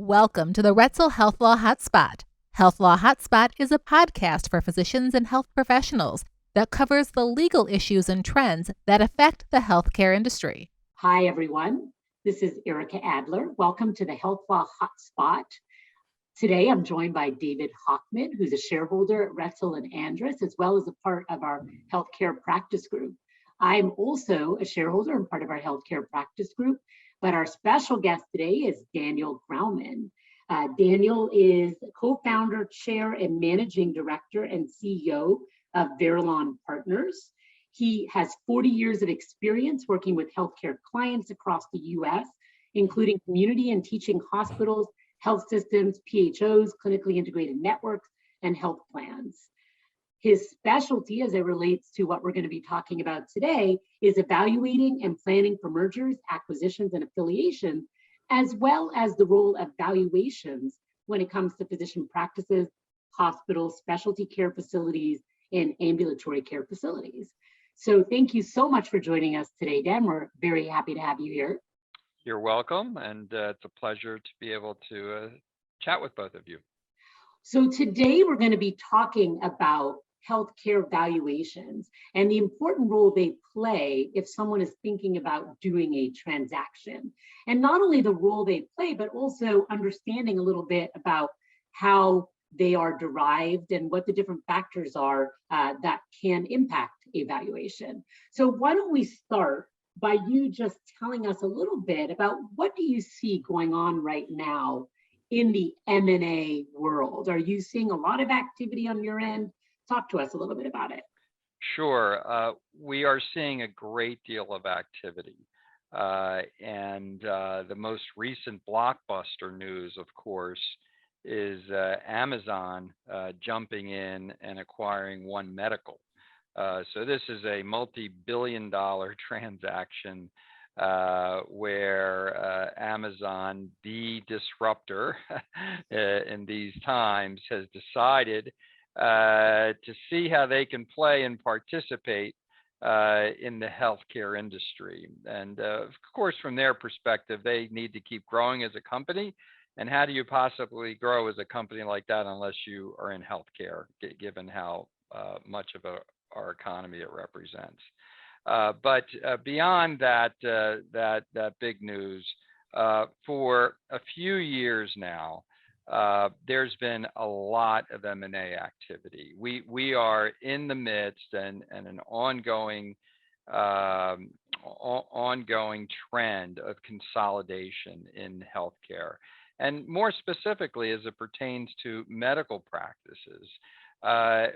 Welcome to the Roetzel Health Law Hotspot. Health Law Hotspot is a podcast for physicians and health professionals that covers the legal issues and trends that affect the healthcare industry. Hi, everyone. This is Ericka Adler. Welcome to the Health Law Hotspot. Today, I'm joined by David Hochman, who's a shareholder at Roetzel and Andrus, as well as a part of our healthcare practice group. I'm also a shareholder and part of our healthcare practice group, but our special guest today is Daniel Grauman. Daniel is co-founder, chair, and managing director and CEO of Veralon Partners. He has 40 years of experience working with healthcare clients across the U.S., including community and teaching hospitals, health systems, PHOs, clinically integrated networks, and health plans. His specialty, as it relates to what we're going to be talking about today, is evaluating and planning for mergers, acquisitions, and affiliations, as well as the role of valuations when it comes to physician practices, hospitals, specialty care facilities, and ambulatory care facilities. So thank you so much for joining us today, Dan. We're very happy to have you here. You're welcome, and it's a pleasure to be able to chat with both of you. So today we're going to be talking about healthcare valuations and the important role they play if someone is thinking about doing a transaction. And not only the role they play, but also understanding a little bit about how they are derived and what the different factors are that can impact a valuation. So why don't we start by you just telling us a little bit about what do you see going on right now in the M&A world? Are you seeing a lot of activity on your end? Talk to us a little bit about it. Sure. We are seeing a great deal of activity. And the most recent blockbuster news, of course, is Amazon jumping in and acquiring One Medical. So this is a multi-billion-dollar transaction where Amazon, the disruptor in these times, has decided to see how they can play and participate in the healthcare industry. And of course, from their perspective, they need to keep growing as a company. And how do you possibly grow as a company like that unless you are in healthcare, given how much of our economy it represents? But beyond that, that big news, for a few years now, there's been a lot of M&A activity. We are in the midst and an ongoing trend of consolidation in healthcare, and more specifically as it pertains to medical practices.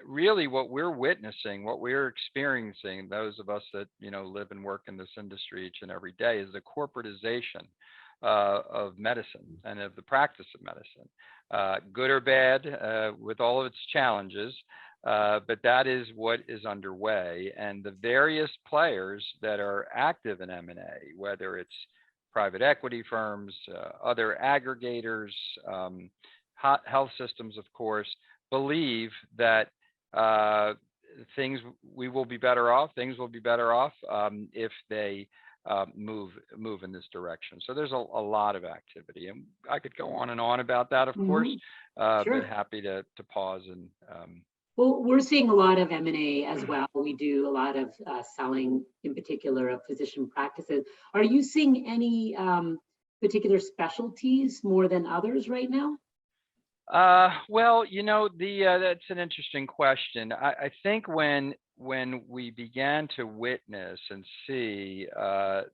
Really what we're witnessing, what we're experiencing, those of us that live and work in this industry each and every day, is the corporatization of medicine and of the practice of medicine, good or bad, with all of its challenges, but that is what is underway. And the various players that are active in M&A, whether it's private equity firms, other aggregators, health systems, of course, believe that things will be better off if they move in this direction. So there's a lot of activity, and I could go on and on about that, of course, Sure. But happy to pause and. Well, we're seeing a lot of M&A as well. We do a lot of selling, in particular, of physician practices. Are you seeing any particular specialties more than others right now? Well, that's an interesting question. I think when we began to witness and see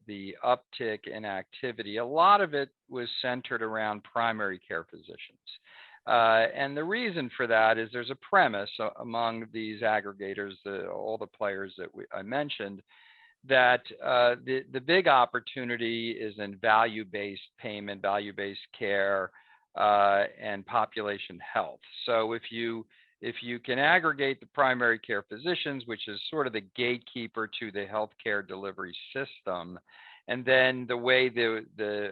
the uptick in activity, a lot of it was centered around primary care physicians. And the reason for that is there's a premise among these aggregators, all the players that I mentioned, that the big opportunity is in value-based payment, value-based care, and population health. So if you can aggregate the primary care physicians, which is sort of the gatekeeper to the healthcare delivery system, and then the way the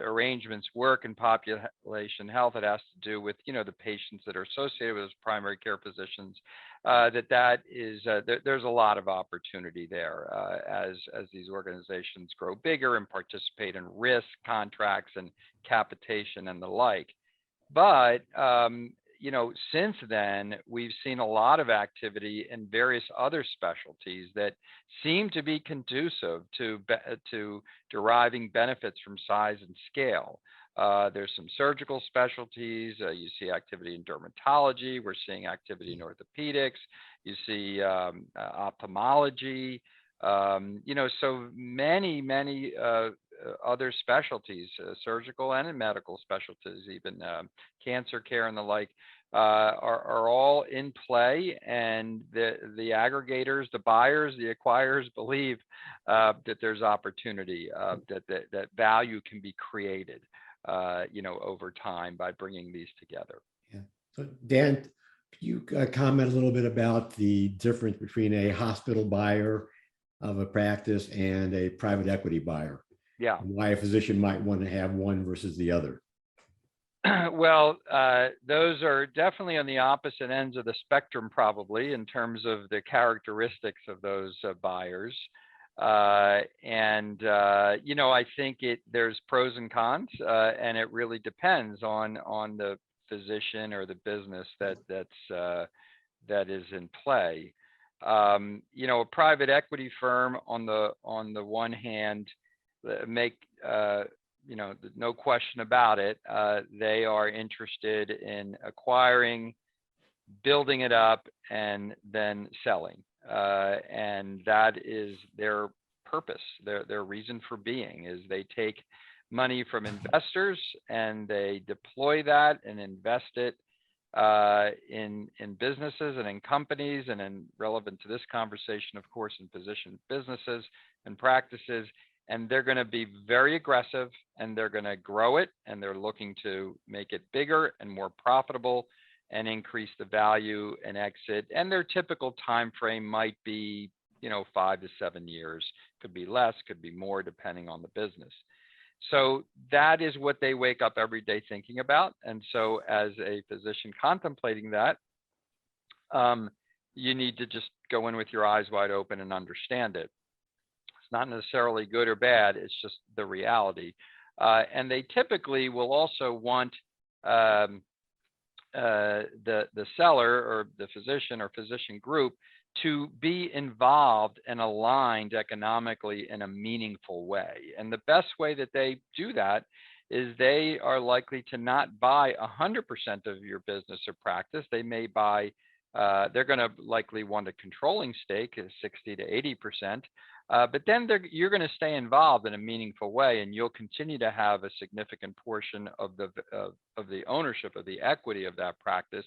arrangements work in population health, it has to do with the patients that are associated with those primary care physicians. There's a lot of opportunity there as these organizations grow bigger and participate in risk contracts and capitation and the like. But since then, we've seen a lot of activity in various other specialties that seem to be conducive to deriving benefits from size and scale. There's some surgical specialties. You see activity in dermatology. We're seeing activity in orthopedics. You see ophthalmology. So many other specialties, surgical and in medical specialties, even cancer care and the like, are all in play. And the aggregators, the buyers, the acquirers believe that there's opportunity, that value can be created, over time by bringing these together. Yeah. So Dan, could you comment a little bit about the difference between a hospital buyer of a practice and a private equity buyer? Yeah. And why a physician might want to have one versus the other? Well, those are definitely on the opposite ends of the spectrum, probably, in terms of the characteristics of those buyers. I think there's pros and cons, and it really depends on the physician or the business that is in play. A private equity firm on the one hand make no question about it, they are interested in acquiring, building it up, and then selling. And that is their purpose. Their reason for being is they take money from investors and they deploy that and invest it in businesses and in companies, and in, relevant to this conversation, of course, in physician businesses and practices. And they're going to be very aggressive, and they're going to grow it, and they're looking to make it bigger and more profitable and increase the value and exit. And their typical time frame might be 5 to 7 years. Could be less, could be more, depending on the business. So that is what they wake up every day thinking about. And so as a physician contemplating that, you need to just go in with your eyes wide open and understand it. It's not necessarily good or bad, it's just the reality. And they typically will also want the seller or the physician or physician group to be involved and aligned economically in a meaningful way. And the best way that they do that is they are likely to not buy 100% of your business or practice. They may buy, they're going to likely want a controlling stake, 60 to 80%. But then you're going to stay involved in a meaningful way, and you'll continue to have a significant portion of the ownership of the equity of that practice.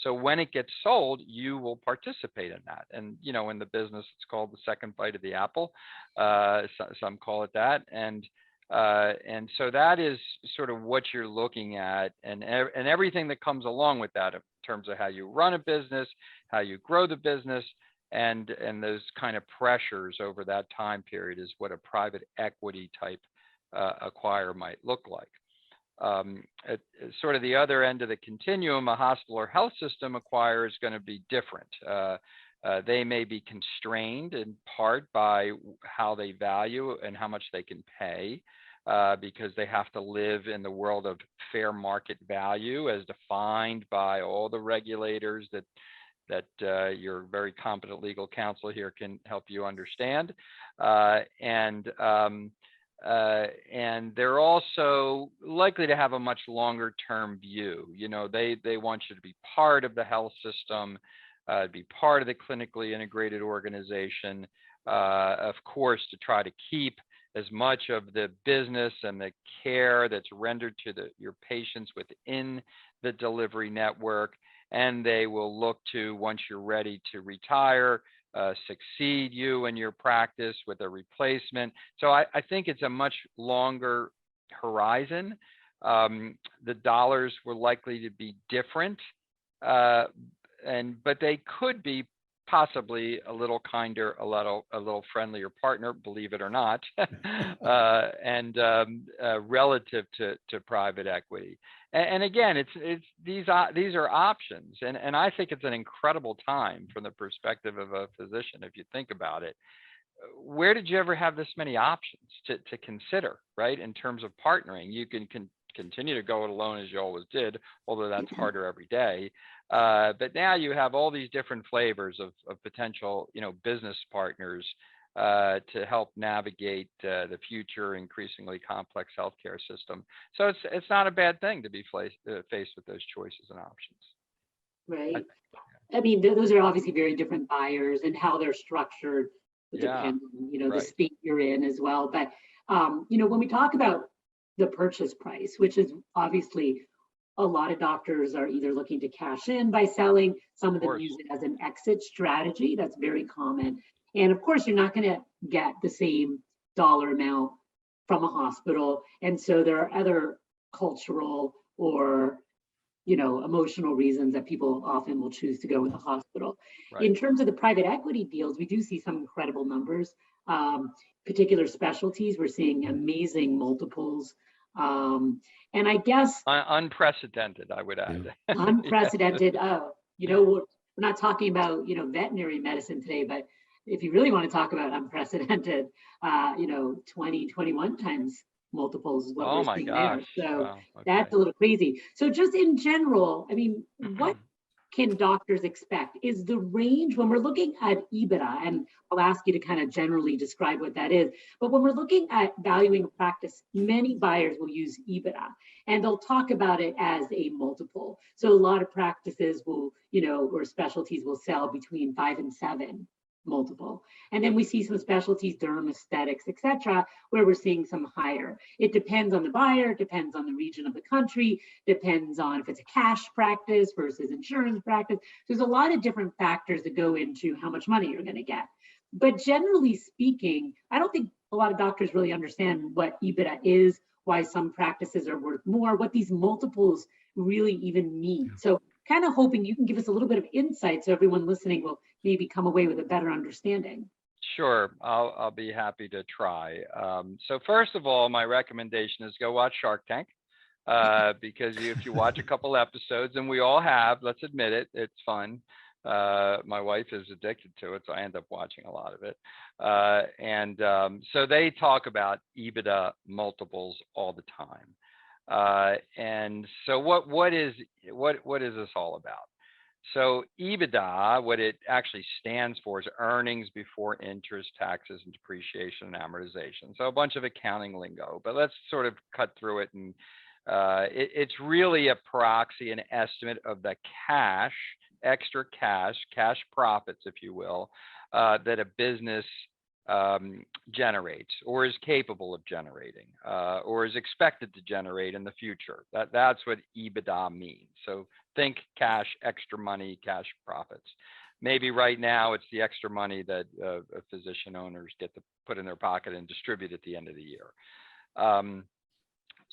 So when it gets sold, you will participate in that. And in the business, it's called the second bite of the apple. Some call it that. And so that is sort of what you're looking at, and everything that comes along with that in terms of how you run a business, how you grow the business. And those kind of pressures over that time period is what a private equity type acquire might look like. At sort of the other end of the continuum, a hospital or health system acquire is going to be different. They may be constrained in part by how they value and how much they can pay, because they have to live in the world of fair market value as defined by all the regulators that your very competent legal counsel here can help you understand. And they're also likely to have a much longer term view. They want you to be part of the health system, be part of the clinically integrated organization, of course, to try to keep as much of the business and the care that's rendered to your patients within the delivery network. And they will look to, once you're ready to retire, succeed you in your practice with a replacement. So I think it's a much longer horizon. The dollars were likely to be different, but they could be possibly a little kinder, a little friendlier partner, believe it or not, and relative to private equity. And again, these are options, and I think it's an incredible time from the perspective of a physician. If you think about it, where did you ever have this many options to consider, right? In terms of partnering, you can continue to go it alone as you always did, although that's harder every day. But now you have all these different flavors of potential, business partners to help navigate the future increasingly complex healthcare system. So it's not a bad thing to be faced with those choices and options. Right. I mean, those are obviously very different buyers, and how they're structured would depend on, the right. state you're in as well. But, when we talk about the purchase price, which is obviously a lot of doctors are either looking to cash in by selling, some of them course. use it as an exit strategy. That's very common. And of course, you're not going to get the same dollar amount from a hospital. And so there are other cultural or emotional reasons that people often will choose to go with the hospital. Right. In terms of the private equity deals, we do see some incredible numbers. Particular specialties, we're seeing amazing multiples. And I guess unprecedented, I would add. unprecedented. We're not talking about veterinary medicine today, but if you really want to talk about unprecedented, 20, 21 times multiples is what we're seeing there. So wow. Okay. that's a little crazy. So just in general, I mean, what can doctors expect? Is the range, when we're looking at EBITDA, and I'll ask you to kind of generally describe what that is, but when we're looking at valuing a practice, many buyers will use EBITDA and they'll talk about it as a multiple. So a lot of practices will, or specialties will sell between 5 and 7 multiple. And then we see some specialties, derm, aesthetics, etc., where we're seeing some higher. It depends on the buyer, depends on the region of the country, depends on if it's a cash practice versus insurance practice. There's a lot of different factors that go into how much money you're going to get. But generally speaking, I don't think a lot of doctors really understand what EBITDA is, why some practices are worth more, what these multiples really even mean. So kind of hoping you can give us a little bit of insight so everyone listening will maybe come away with a better understanding. Sure, I'll be happy to try. So first of all, my recommendation is go watch Shark Tank, because if you watch a couple episodes, and we all have, let's admit it, it's fun. My wife is addicted to it, so I end up watching a lot of it. So they talk about EBITDA multiples all the time. And so what is this all about? So EBITDA, what it actually stands for, is earnings before interest, taxes, and depreciation and amortization. So a bunch of accounting lingo, but let's sort of cut through it. And it's really a proxy, an estimate of the extra cash profits, if you will, that a business generates or is capable of generating or is expected to generate in the future. That's what EBITDA means. So think cash, extra money, cash profits. Maybe right now it's the extra money that physician owners get to put in their pocket and distribute at the end of the year.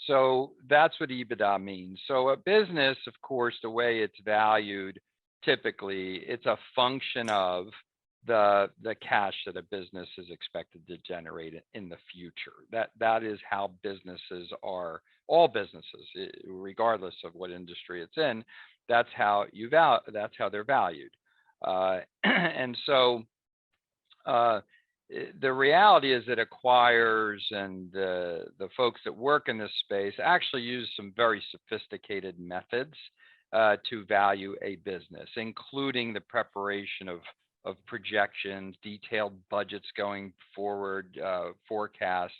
So that's what EBITDA means. So a business, of course, the way it's valued, typically it's a function of the cash that a business is expected to generate in the future. That is how businesses are, all businesses, regardless of what industry it's in. That's how that's how they're valued. And so the reality is that acquirers and the folks that work in this space actually use some very sophisticated methods to value a business, including the preparation of projections, detailed budgets going forward, forecasts,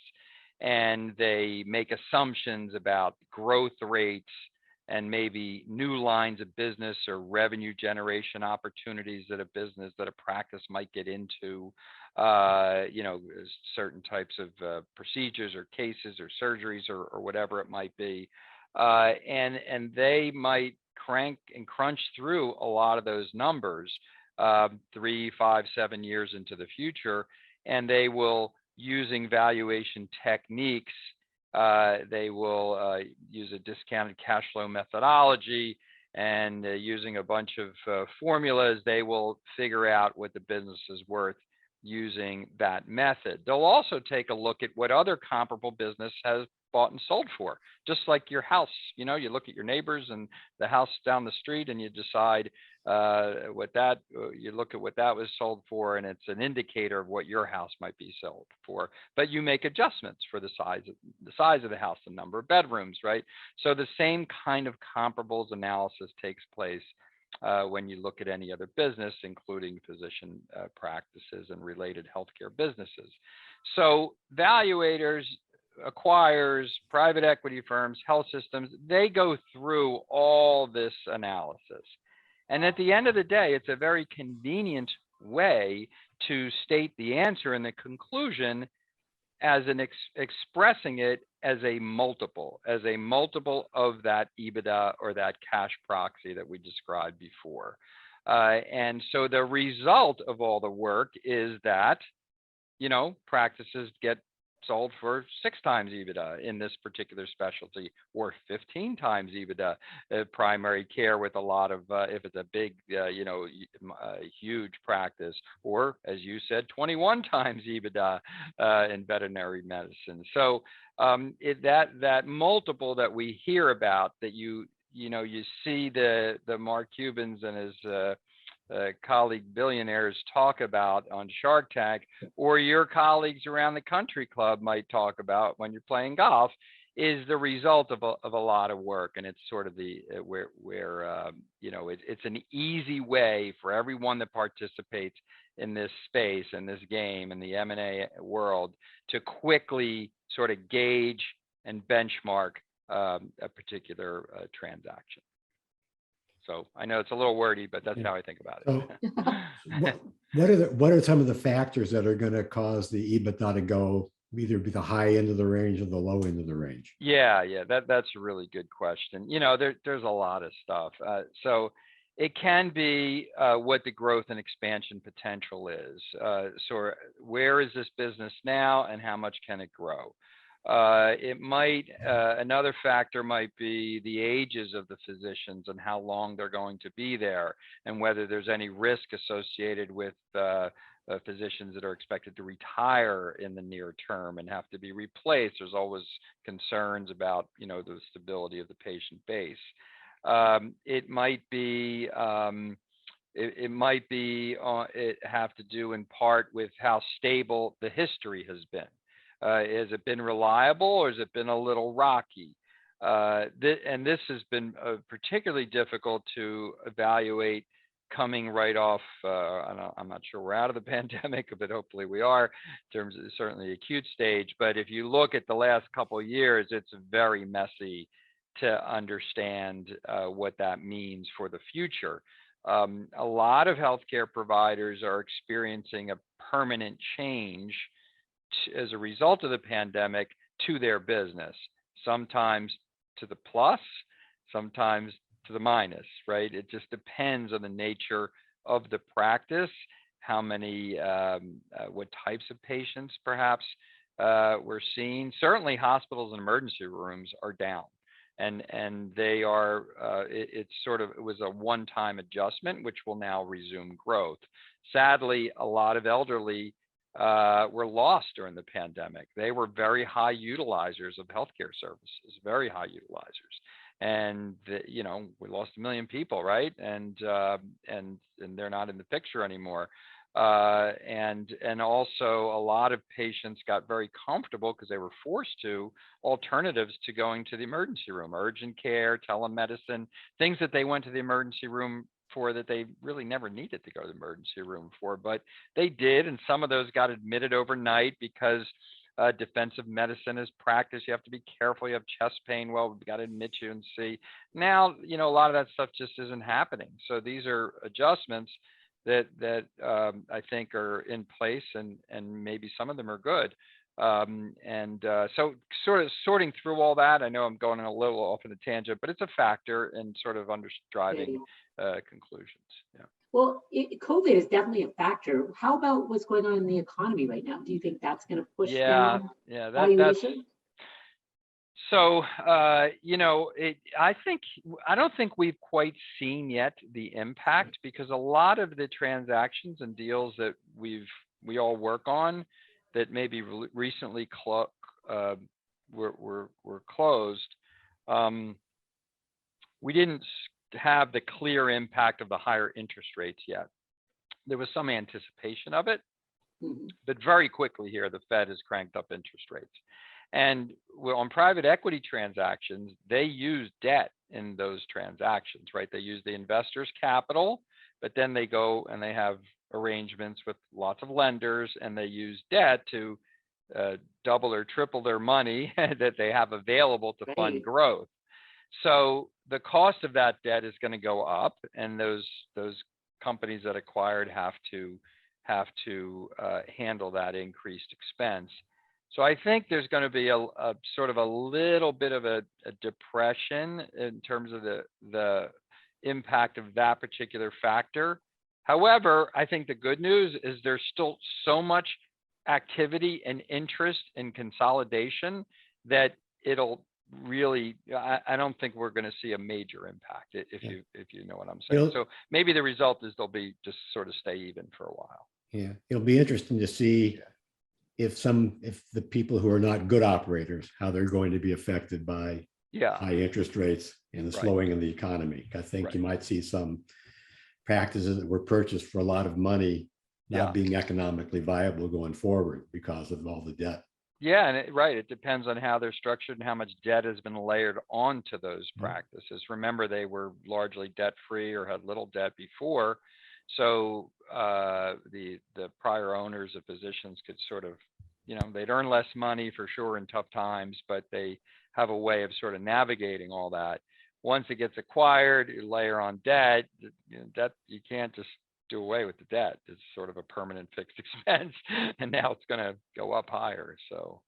and they make assumptions about growth rates and maybe new lines of business or revenue generation opportunities that a practice might get into, certain types of procedures or cases or surgeries or whatever it might be. And they might crank and crunch through a lot of those numbers 3, 5, 7 years into the future, and they will, using valuation techniques, they will use a discounted cash flow methodology, and using a bunch of formulas, they will figure out what the business is worth using that method. They'll also take a look at what other comparable business has bought and sold for, just like your house. You know, you look at your neighbors and the house down the street, and you decide you look at what that was sold for, and it's an indicator of what your house might be sold for. But you make adjustments for the size of the house, the number of bedrooms, right? So the same kind of comparables analysis takes place when you look at any other business, including physician practices and related healthcare businesses. So valuators, acquirers, private equity firms, health systems, they go through all this analysis. And at the end of the day, it's a very convenient way to state the answer and the conclusion as expressing it as a multiple of that EBITDA or that cash proxy that we described before. And so the result of all the work is that, you know, practices get sold for 6 times EBITDA in this particular specialty, or 15 times EBITDA, primary care with a lot of, if it's a big, huge practice, or as you said, 21 times EBITDA in veterinary medicine. So that multiple that we hear about, that you see the Mark Cubans and his colleague billionaires talk about on Shark Tank, or your colleagues around the country club might talk about when you're playing golf, is the result of a lot of work. And it's sort of it's an easy way for everyone that participates in this space, in this game, in the M&A world, to quickly sort of gauge and benchmark a particular transaction. So I know it's a little wordy, but that's how I think about it. So what are some of the factors that are going to cause the EBITDA to go either be the high end of the range or the low end of the range? Yeah, that's a really good question. You know, there's a lot of stuff. So it can be what the growth and expansion potential is. So where is this business now, and how much can it grow? It might, another factor might be the ages of the physicians and how long they're going to be there, and whether there's any risk associated with physicians that are expected to retire in the near term and have to be replaced. There's always concerns about, the stability of the patient base. It might be, it have to do in part with how stable the history has been. Has it been reliable, or has it been a little rocky? And this has been particularly difficult to evaluate coming right off. I'm not sure we're out of the pandemic, but hopefully we are, in terms of certainly the acute stage. But if you look at the last couple of years, it's very messy to understand what that means for the future. A lot of healthcare providers are experiencing a permanent change as a result of the pandemic to their business, sometimes to the plus, sometimes to the minus, right? It just depends on the nature of the practice, how many, what types of patients perhaps we're seeing. Certainly hospitals and emergency rooms are down, and they are, it was a one-time adjustment, which will now resume growth. Sadly, a lot of elderly were lost during the pandemic. They were very high utilizers of healthcare services, very high utilizers. And, we lost 1 million people, right? And they're not in the picture anymore. And also a lot of patients got very comfortable, because they were forced to, alternatives to going to the emergency room, urgent care, telemedicine, things that they went to the emergency room for that they really never needed to go to the emergency room for, but they did. And some of those got admitted overnight because defensive medicine is practice. You have to be careful. You have chest pain. Well, we've got to admit you and see. Now, a lot of that stuff just isn't happening. So these are adjustments that I think are in place, and maybe some of them are good. So sort of sorting through all that, I know I'm going a little off in a tangent, but it's a factor in sort of driving conclusions. Yeah. Well, COVID is definitely a factor. How about what's going on in the economy right now? Do you think that's going to push down valuation? So, I don't think we've quite seen yet the impact, because a lot of the transactions and deals that we've we all work on that maybe recently were closed, we didn't have the clear impact of the higher interest rates yet. There was some anticipation of it, but very quickly here, the Fed has cranked up interest rates. And on private equity transactions, they use debt in those transactions, right? They use the investor's capital, but then they go and they have arrangements with lots of lenders, and they use debt to double or triple their money that they have available to fund growth. So the cost of that debt is going to go up, and those companies that acquired have to handle that increased expense. So I think there's going to be a sort of a little bit of a depression in terms of the impact of that particular factor. However, I think the good news is there's still so much activity and interest in consolidation that it'll really, I don't think we're going to see a major impact, if you know what I'm saying. So maybe the result is they'll be just sort of stay even for a while. Yeah, it'll be interesting to see if the people who are not good operators, how they're going to be affected by high interest rates and the slowing of the economy. I think you might see some practices that were purchased for a lot of money not being economically viable going forward because of all the debt. Yeah, and it depends on how they're structured and how much debt has been layered onto those practices. Remember, they were largely debt-free or had little debt before, so the prior owners of physicians could sort of, they'd earn less money for sure in tough times, but they have a way of sort of navigating all that. Once it gets acquired, you layer on debt. Debt, you can't just do away with the debt. It's sort of a permanent fixed expense, and now it's going to go up higher. So,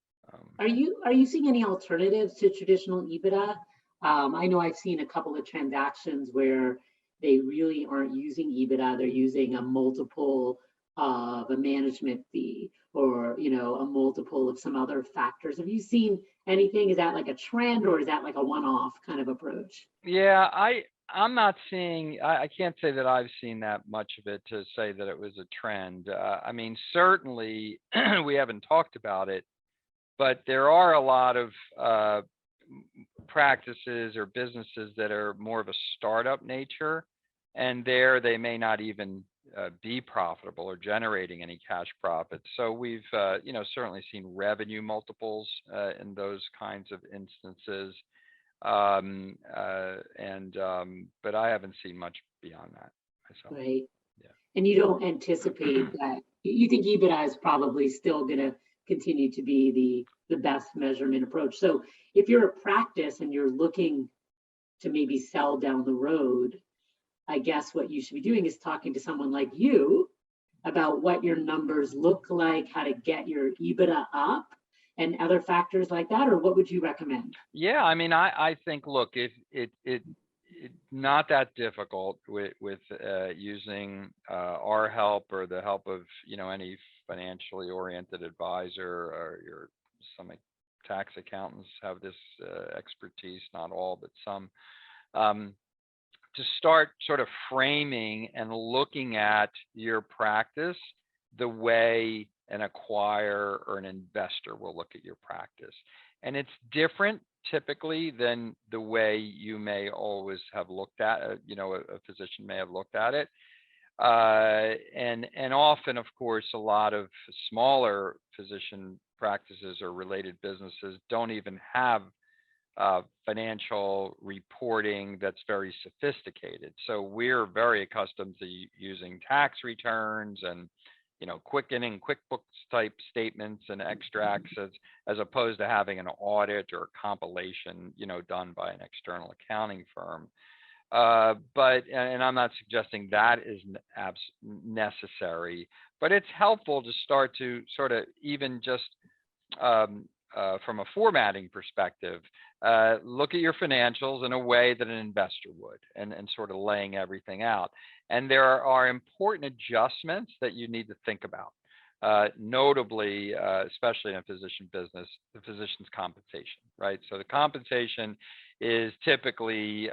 are you seeing any alternatives to traditional EBITDA? I know I've seen a couple of transactions where they really aren't using EBITDA; they're using a multiple of a management fee, or a multiple of some other factors. Have you seen anything? Is that like a trend, or is that like a one-off kind of approach? Yeah, I'm not seeing, I can't say that I've seen that much of it to say that it was a trend. I mean, certainly we haven't talked about it, but there are a lot of practices or businesses that are more of a startup nature, and there they may not even be profitable or generating any cash profits. So we've certainly seen revenue multiples in those kinds of instances. But I haven't seen much beyond that myself. Right. Yeah. And you don't anticipate that, you think EBITDA is probably still going to continue to be the best measurement approach. So if you're a practice and you're looking to maybe sell down the road, I guess what you should be doing is talking to someone like you about what your numbers look like, how to get your EBITDA up, and other factors like that, or what would you recommend? Yeah, I mean, I think, look, if it's not that difficult with using our help or the help of any financially oriented advisor, or some tax accountants have this expertise, not all, but some, to start sort of framing and looking at your practice the way an acquirer or an investor will look at your practice. And it's different typically than the way you may always have looked at it, a physician may have looked at it. And often, of course, a lot of smaller physician practices or related businesses don't even have financial reporting that's very sophisticated. So we're very accustomed to using tax returns and Quicken and QuickBooks type statements and extracts as opposed to having an audit or compilation, done by an external accounting firm. But I'm not suggesting that is necessary, but it's helpful to start to sort of even just from a formatting perspective, look at your financials in a way that an investor would, and sort of laying everything out. And there are important adjustments that you need to think about, notably, especially in a physician business, the physician's compensation, right? So the compensation is typically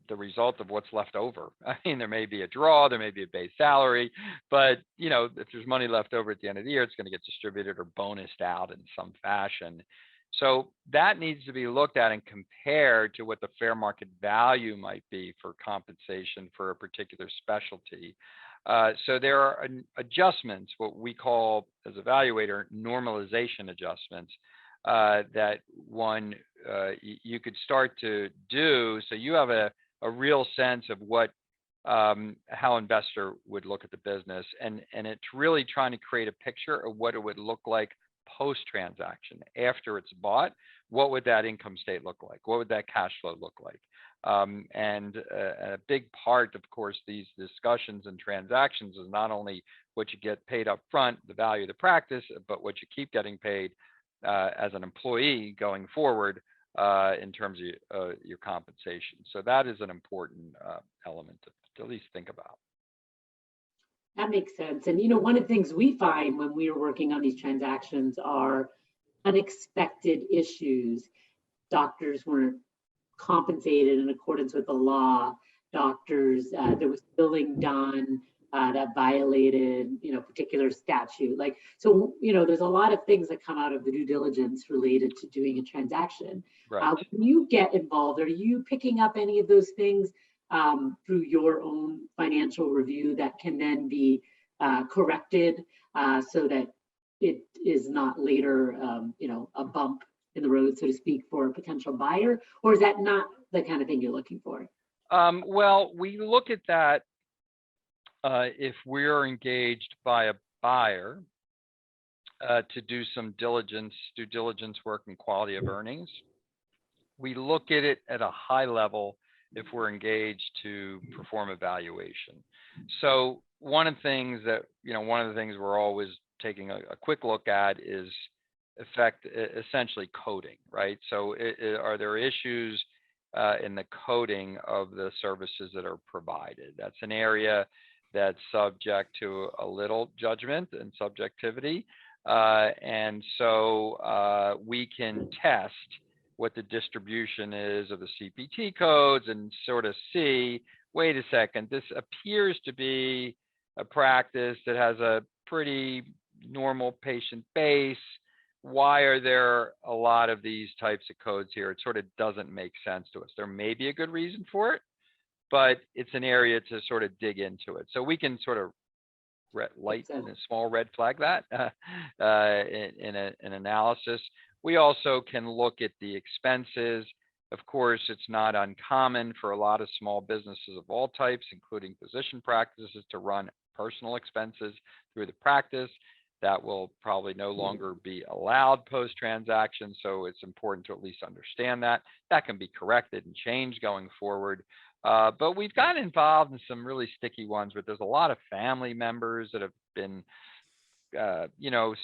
the result of what's left over. I mean, there may be a draw, there may be a base salary, but if there's money left over at the end of the year, it's going to get distributed or bonused out in some fashion. So that needs to be looked at and compared to what the fair market value might be for compensation for a particular specialty. So there are adjustments, what we call as evaluator normalization adjustments, that you could start to do, so you have a real sense of what how investor would look at the business, and it's really trying to create a picture of what it would look like post-transaction. After it's bought, what would that income state look like? What would that cash flow look like? And a big part, of course, these discussions and transactions is not only what you get paid up front, the value of the practice, but what you keep getting paid as an employee going forward in terms of your compensation. So that is an important element to at least think about. That makes sense. And, one of the things we find when we are working on these transactions are unexpected issues. Doctors weren't compensated in accordance with the law. Doctors, there was billing done that violated, particular statute. So there's a lot of things that come out of the due diligence related to doing a transaction. Right. When you get involved, are you picking up any of those things through your own financial review that can then be corrected so that it is not later, a bump in the road, so to speak, for a potential buyer? Or is that not the kind of thing you're looking for? Well, we look at that if we're engaged by a buyer to do some due diligence work and quality of earnings. We look at it at a high level if we're engaged to perform evaluation. So one of the things we're always taking a quick look at is essentially coding, right? So are there issues in the coding of the services that are provided? That's an area that's subject to a little judgment and subjectivity. And so we can test what the distribution is of the CPT codes and sort of see, wait a second, this appears to be a practice that has a pretty normal patient base. Why are there a lot of these types of codes here? It sort of doesn't make sense to us. There may be a good reason for it, but it's an area to sort of dig into it. So we can sort of light and a small red flag that in an analysis. We also can look at the expenses. Of course, it's not uncommon for a lot of small businesses of all types, including physician practices, to run personal expenses through the practice. That will probably no longer be allowed post-transaction, so it's important to at least understand that. That can be corrected and changed going forward. But we've gotten involved in some really sticky ones where there's a lot of family members that have been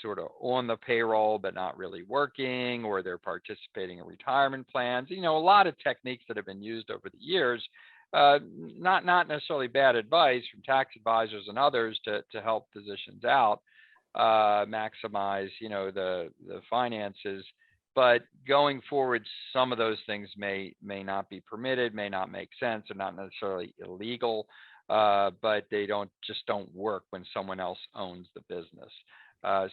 sort of on the payroll but not really working, or they're participating in retirement plans. A lot of techniques that have been used over the years, not necessarily bad advice from tax advisors and others to help physicians out, maximize the finances. But going forward, some of those things may not be permitted, may not make sense, or not necessarily illegal. But they don't work when someone else owns the business.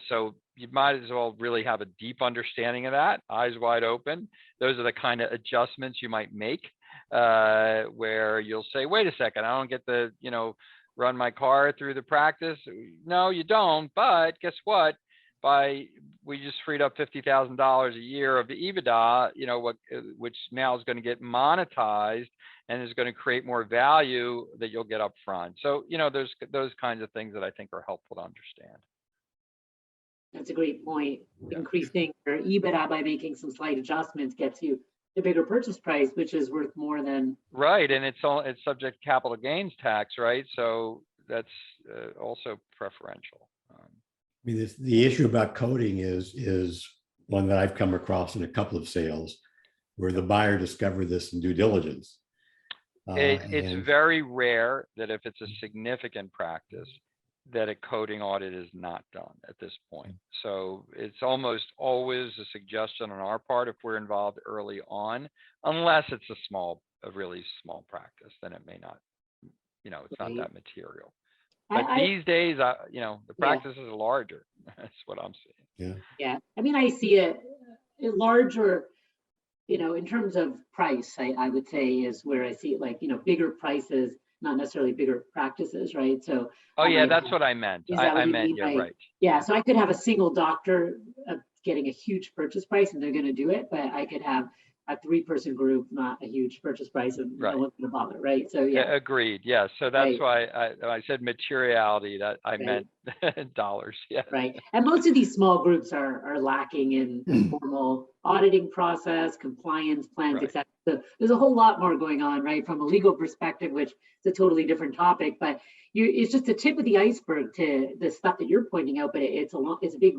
So you might as well really have a deep understanding of that, eyes wide open. Those are the kind of adjustments you might make where you'll say, wait a second, I don't get to, run my car through the practice. No, you don't. But guess what? We just freed up $50,000 a year of the EBITDA, which now is going to get monetized and is going to create more value that you'll get up front. So, there's those kinds of things that I think are helpful to understand. That's a great point. Yeah. Increasing your EBITDA by making some slight adjustments gets you the bigger purchase price, which is worth more than. Right, and it's subject to capital gains tax, right? So that's also preferential. I mean, the issue about coding is one that I've come across in a couple of sales where the buyer discovered this in due diligence. It's very rare that if it's a significant practice that a coding audit is not done at this point. So it's almost always a suggestion on our part if we're involved early on, unless it's a small a really small practice, then it may not, it's not Right. that material. But these days, the practices are larger. That's what I'm seeing. Yeah. I mean, I see a larger, in terms of price, I would say is where I see it, like, bigger prices, not necessarily bigger practices, right? So. Oh yeah, that's what I meant. I meant, yeah, right. Yeah. So I could have a single doctor getting a huge purchase price, and they're going to do it, but I could have a 3-person group, not a huge purchase price, and no one's going to bother, right? So yeah. Agreed. Yeah. So that's why I said materiality. That I meant dollars. Yeah. Right. And most of these small groups are lacking in formal auditing process, compliance plans, etc. So there's a whole lot more going on, right, from a legal perspective, which is a totally different topic. But it's just the tip of the iceberg to the stuff that you're pointing out. But it's a big,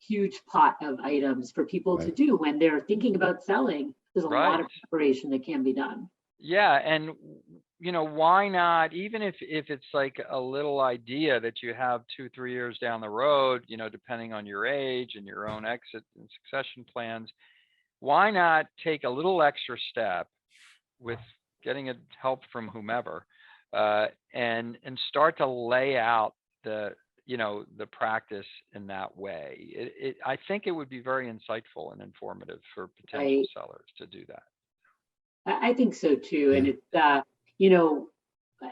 huge pot of items for people to do when they're thinking about selling. There's a lot of preparation that can be done. Yeah, and why not, even if it's like a little idea that you have 2-3 years down the road, depending on your age and your own exit and succession plans, why not take a little extra step with getting help from whomever, and start to lay out the practice in that way. I think it would be very insightful and informative for potential sellers to do that. I think so too. And it's,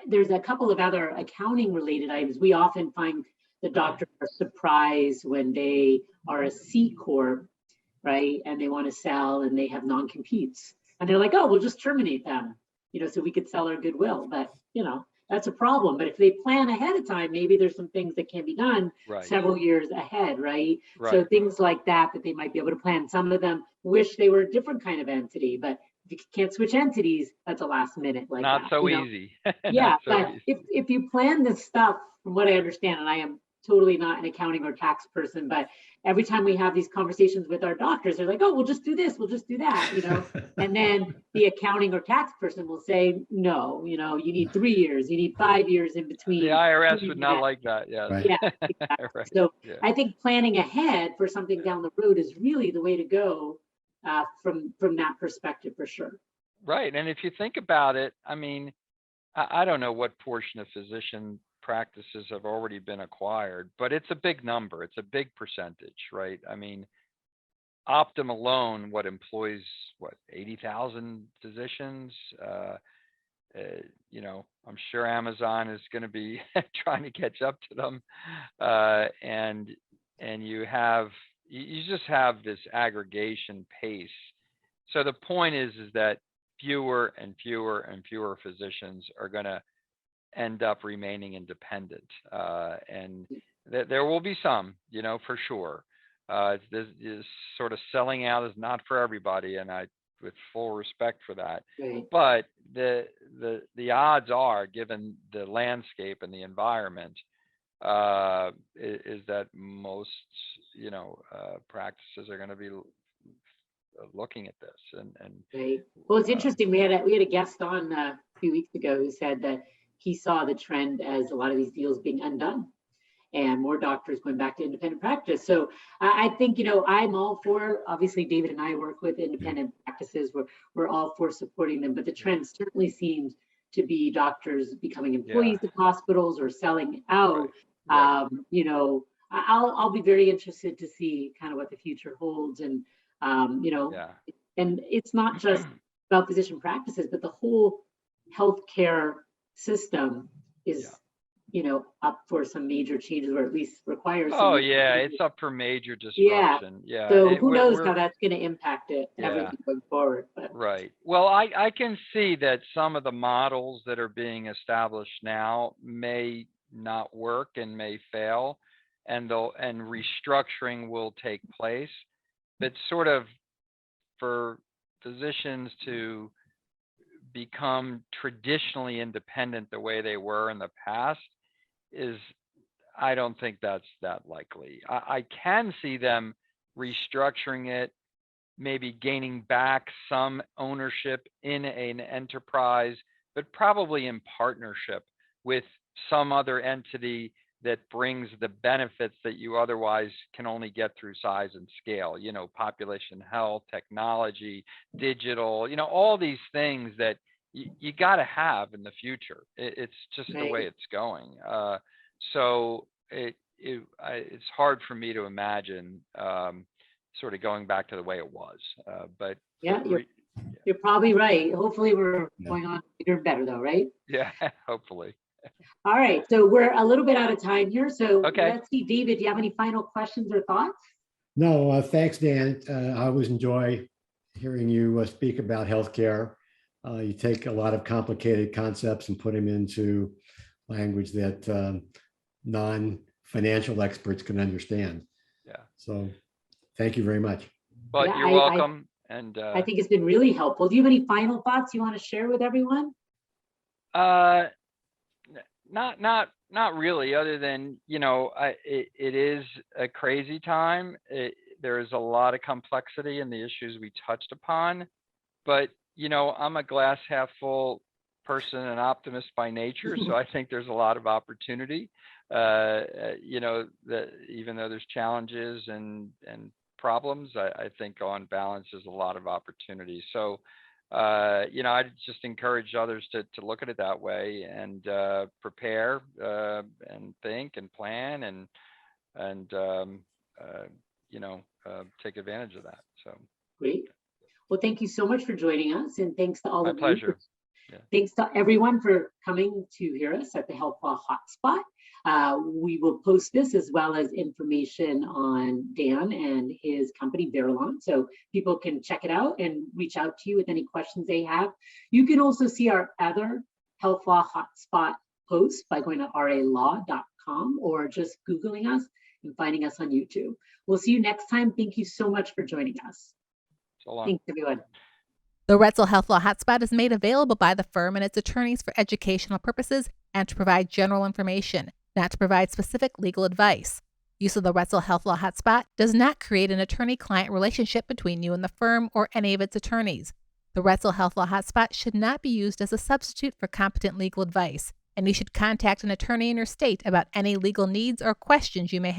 there's a couple of other accounting related items. We often find the doctors are surprised when they are a C Corp, right? And they want to sell and they have non-competes. And they're like, oh, we'll just terminate them, so we could sell our goodwill. But, that's a problem. But if they plan ahead of time, maybe there's some things that can be done several years ahead, right? So things like that they might be able to plan. Some of them wish they were a different kind of entity, but if you can't switch entities, that's a last minute. Like not so easy. Yeah, but if you plan this stuff, from what I understand, and I am totally not an accounting or tax person, but every time we have these conversations with our doctors, they're like, oh, we'll just do this, we'll just do that, and then the accounting or tax person will say, no, you need 3 years, you need 5 years in between. The IRS would not like that. Yeah. Yeah, exactly. So I think planning ahead for something down the road is really the way to go, from that perspective, for sure. Right. And if you think about it, I mean, I don't know what portion of physician practices have already been acquired, but it's a big number. It's a big percentage, right? I mean, Optum alone, employs 80,000 physicians. I'm sure Amazon is going to be trying to catch up to them, and you just have this aggregation pace. So the point is that fewer and fewer and fewer physicians are going to end up remaining independent, and there will be some, for sure. This sort of selling out is not for everybody, and I, with full respect for that. But the odds are, given the landscape and the environment, is that most practices are going to be looking at this. And well, it's interesting. We had a guest on a few weeks ago who said that he saw the trend as a lot of these deals being undone and more doctors going back to independent practice. So I think, I'm all for, obviously David and I work with independent practices. We're all for supporting them, but the trend certainly seems to be doctors becoming employees of hospitals or selling out. I'll be very interested to see kind of what the future holds. And, and it's not just about physician practices, but the whole healthcare system is, up for some major changes, or at least requires. It's up for major disruption. Yeah. So who knows how that's going to impact it, everything going forward. But. Right. Well, I can see that some of the models that are being established now may not work and may fail, and restructuring will take place. But sort of for physicians to become traditionally independent the way they were in the past I don't think that's that likely. I can see them restructuring it, maybe gaining back some ownership in an enterprise, but probably in partnership with some other entity that brings the benefits that you otherwise can only get through size and scale, population health, technology, digital, all these things that you got to have in the future. It's just the way it's going. So it's hard for me to imagine sort of going back to the way it was. But yeah, you're probably right. Hopefully we're going on bigger and better though, right? Yeah, hopefully. All right, so we're a little bit out of time here. So let's see, David, do you have any final questions or thoughts? No, thanks, Dan. I always enjoy hearing you speak about healthcare. You take a lot of complicated concepts and put them into language that non-financial experts can understand. Yeah. So thank you very much. Well, you're welcome. And I think it's been really helpful. Do you have any final thoughts you want to share with everyone? Not really, other than, it is a crazy time. There's a lot of complexity in the issues we touched upon, but, I'm a glass half full person, an optimist by nature. So I think there's a lot of opportunity, that even though there's challenges and problems, I think on balance there's a lot of opportunity. So I just encourage others to look at it that way and prepare and think and plan and take advantage of that. So great. Well, thank you so much for joining us, and thanks to all of you. My pleasure. Thanks to everyone for coming to hear us at the Health Law Hotspot. We will post this as well as information on Dan and his company, Veralon, so people can check it out and reach out to you with any questions they have. You can also see our other Health Law Hotspot posts by going to ralaw.com or just Googling us and finding us on YouTube. We'll see you next time. Thank you so much for joining us. So long. Thanks, everyone. The Roetzel Health Law Hotspot is made available by the firm and its attorneys for educational purposes and to provide general information, not to provide specific legal advice. Use of the Roetzel Health Law Hotspot does not create an attorney-client relationship between you and the firm or any of its attorneys. The Roetzel Health Law Hotspot should not be used as a substitute for competent legal advice, and you should contact an attorney in your state about any legal needs or questions you may have.